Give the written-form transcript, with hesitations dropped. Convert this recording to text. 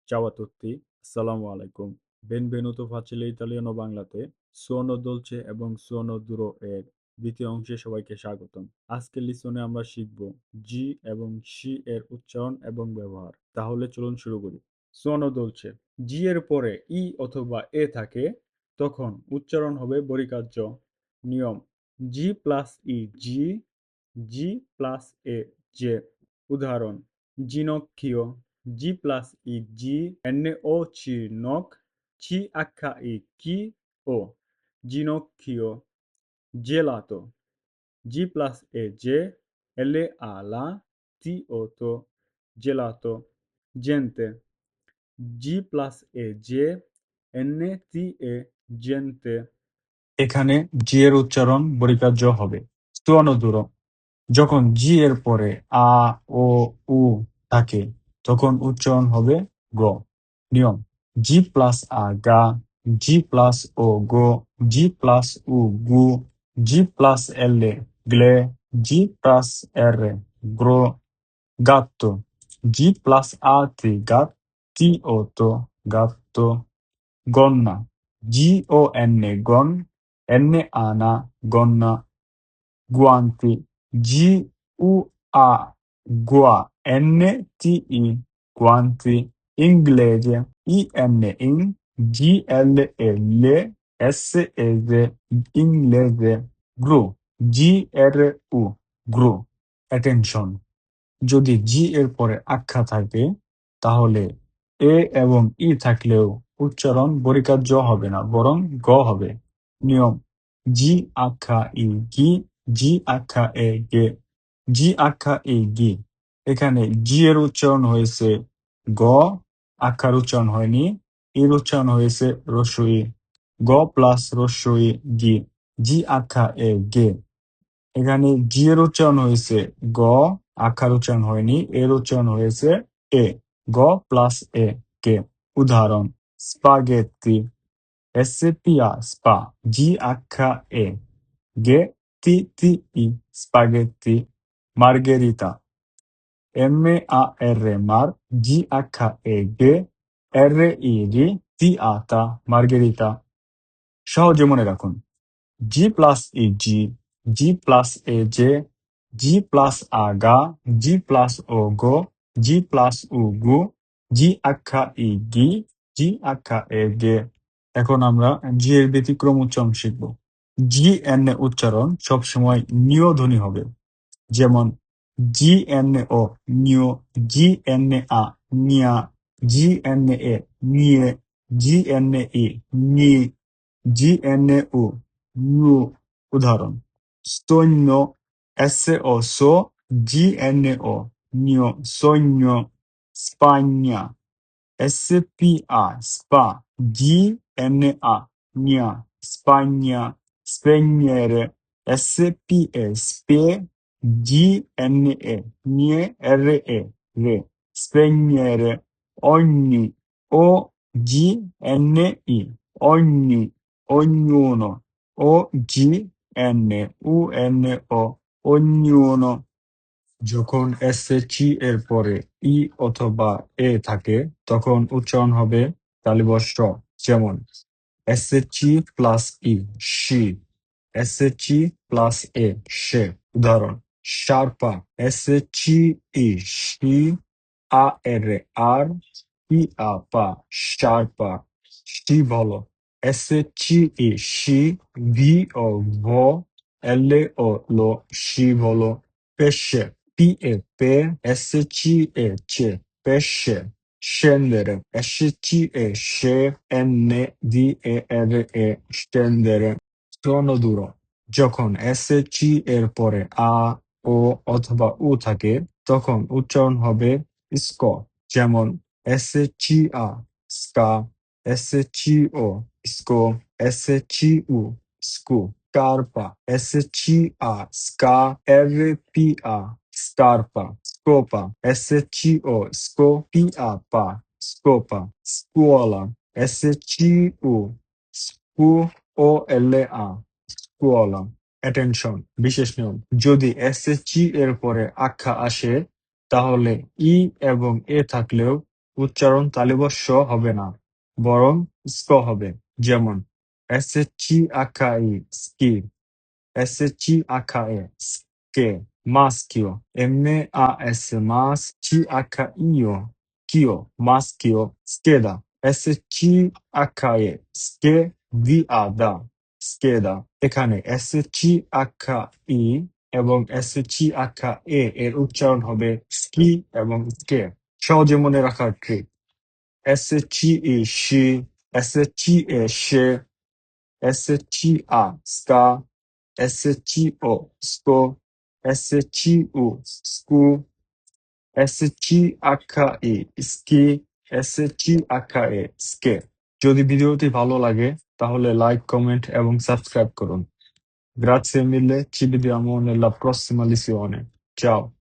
Ciao a tutti, আসসালামু আলাইকুম। বেনভেনুতো facile italiano বাংলাতে সুয়নো দোলচে এবং সুয়নো দুরো এর দ্বিতীয় অংশে সবাইকে স্বাগতম। আজকের লিসনে আমরা শিখব জি এবং শি এর উচ্চারণ এবং ব্যবহার। তাহলে চলুন শুরু করি। সুয়নো দোলচে। জি এর পরে ই অথবা এ থাকে তখন উচ্চারণ হবে বরিকার্য। নিয়ম G plus E G, G plus A J. উদাহরণ ginocchio, G plus I G, NOC knock, CHI chi o, ginocchio, gelato, G plus E J, L A la, T O to, gelato, gente, G plus E J, N T E, gente. এখানে জি এর উচ্চারণ বর্গীকার্য হবে স্তনদুরো। যখন জি এর পরে আ ও উ থাকে তখন উচ্চারণ হবে গ। নিয়ম জি প্লাস আ গা, জি প্লাস ও গো, জি প্লাস উ গু, জি প্লাস এল এ গ্লে, জি প্লাস এর এ গ্রো, গাত্তো, জি প্লাস আ তি গাত, তি ও তো গাত্তো, গন্না, জি O N A gone, N A আনা গন্না, guanti, G-U-A, gua, N-T-I, guanti, inglese, I-N-I, G-L-L, S-S, inglese, gru, G-R-U, gru, attention. যদি জি এর পরে আক্ষা থাকে তাহলে এ এবং ই থাকলেও উচ্চারণ বর্গীকার্য হবে না বরং গ হবে। নিয়ম জি আক্ষা ই গি, জি আক্ষা এ গে, জি আক্ষা ই গি। এখানে জি এর উচ্চারণ হয়েছে গ, আক্ষার উচ্চারণ হয়নি, এর উচ্চারণ হয়েছে রস্বই। গ প্লাস রস্বই গি, জি আক্ষা এ গে। এখানে জি এর উচ্চারণ হয়েছে গ, আকার উচ্চারণ হয়নি, এর উচ্চারণ হয়েছে এ। গ প্লাস এ কে। উদাহরণ স্পাগেত্তি, এসপিয়া স্পা, জি আক্ষা এ গে, তি তি ই স্পাগেত্তি। মার্গেরিতা, এম এ আ আর মার, জি আক্ষা এ গে, আর ই রি, তি আতা মার্গেরিতা। সহজে মনে রাখুন G plus EG, G plus AJ, G plus AGA, G plus OGO, G plus UGU, G আক্ষা ইগি, G আক্ষা এগে। এখন আমরা জি এর ব্যতিক্রম উচ্চারণ শিখব। জি এন এ উচ্চারণ সবসময় নিয় ধ্বনি হবে। যেমন জি এন ও নিয়, জি এন আ নিয়া, জি এন এ নিয়ে, জি এন ই নি, GNU, NU, উদাহরণ stogno, SOSO, GNO, nio, sogno, Spagna, SPA, SPA, GNA, NIA, Spagna, spegnere, SPE, SPE, GNE, NIE, RE, RE, spegnere, ogni, OGNI, ogni, ognuno, OGNUNO, ognuno. যখন এসএচই এর পরে ই অথবা এ থাকে তখন উচ্চারণ হবে তালিবর্ষ। যেমন এসএচই প্লাস ই শি, এসএচই প্লাস এ সে। উদাহরণ শার্পা, এসএচই ই শি, আ এর আর, ই আ পা শার্পা। শি বলো, এসএচই ই শি, ভি ও ভ, এল ও লো, শি বলো। pesce, P-E-P, S-C-E-C, pesce, scendere, S-C-E-sce, N-D-E-R-E, scendere, suono duro। যখন এসএচই এর পরে আ, ও অথবা উ থাকে তখন উচ্চারণ হবে স্ক। যেমন এসএচইআ স্কা, এসএচইও স্কো, এসএচইউ স্কু। Scarpa, S-C-A, Sca, R-P-A, scarpa, scopa, S-C-O, Scopia-pa, scopa, scuola, S-C-U, Scuola, scuola. Attention, বিশেষ নিয়ম যদি এসএসজি এর পরে আক্ষা আসে তাহলে ই এবং এ থাকলেও উচ্চারণ তালিবস্য হবে না, বরং স্ক হবে। যেমন SCHI SCHIE ske, maschio, MAS mas, CHIO chio, maschio, scheda, SCHIE ske viada, scheda। এখানে SCHI এবং SCHIE এর উচ্চারণ হবে স্কি এবং স্কে। সহজে মনে রাখার trick: SCHI she, SCHIE she, SCHA ska, SCHO SCO, SCHU SCU, SCHI SCI, SCHIE SCE। যদি ভিডিওটি ভালো লাগে তাহলে লাইক, কমেন্ট এবং সাবস্ক্রাইব করুন। Grazie mille, ci vediamo nella prossima lezione. Ciao.